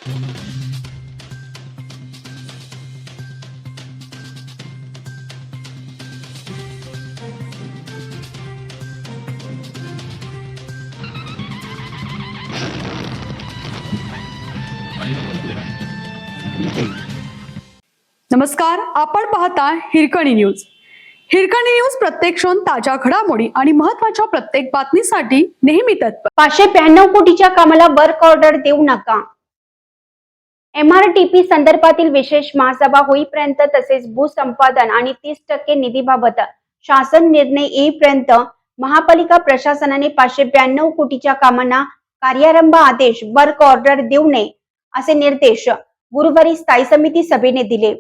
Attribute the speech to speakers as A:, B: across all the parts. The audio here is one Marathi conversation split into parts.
A: नमस्कार, आपण पाहता हिरकणी न्यूज. हिरकणी न्यूज प्रत्येक क्षण ताज्या घडामोडी आणि महत्त्वाच्या प्रत्येक बातमीसाठी नेहमी तत्पर.
B: 592 कोटीच्या कामाला वर्क ऑर्डर देऊ नका. MRTP संदर्भातील विशेष महासभा होईपर्यंत तसेच भूसंपादन आणि 30% निधीबाबत शासन निर्णय येईपर्यंत महापालिका प्रशासनाने 592 कोटीच्या कामांना कार्यारंभ आदेश वर्क ऑर्डर देऊ नये असे निर्देश गुरुवारी स्थायी समिती सभेने दिले.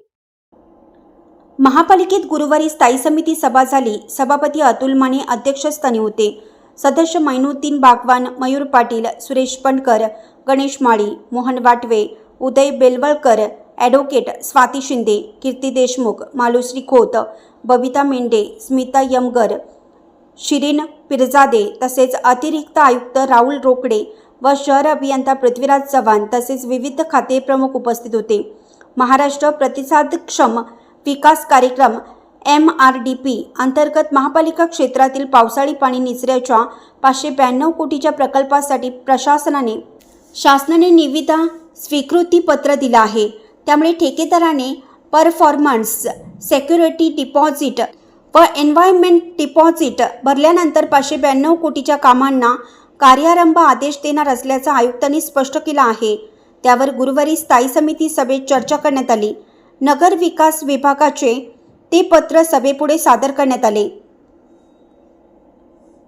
B: महापालिकेत गुरुवारी स्थायी समिती सभा झाली. सभापती अतुल माने अध्यक्षस्थानी होते. सदस्य मैनुद्दीन बागवान, मयूर पाटील, सुरेश पणकर, गणेश माळी, मोहन वाटवे, उदय बेलवळकर, ॲडव्होकेट स्वाती शिंदे, कीर्ती देशमुख, मालुश्री खोत, बबिता मेंढे, स्मिता यमगर, शिरीन पिरजादे तसेच अतिरिक्त आयुक्त राहुल रोकडे व शहर अभियंता पृथ्वीराज चव्हाण तसेच विविध खाते प्रमुख उपस्थित होते. महाराष्ट्र प्रतिसादक्षम विकास कार्यक्रम MRDP अंतर्गत महापालिका क्षेत्रातील पावसाळी पाणी निचऱ्याच्या 592 कोटीच्या प्रकल्पासाठी शासनाने निविदा स्वीकृती पत्र दिलं आहे. त्यामुळे ठेकेदाराने परफॉर्मन्स, सिक्युरिटी डिपॉझिट व एन्व्हायरमेंट डिपॉझिट भरल्यानंतर 592 कोटीच्या कामांना कार्यारंभ आदेश देणार असल्याचं आयुक्तांनी स्पष्ट केलं आहे. त्यावर गुरुवारी स्थायी समिती सभेत चर्चा करण्यात आली. नगर विकास विभागाचे ते पत्र सभेपुढे सादर करण्यात आले.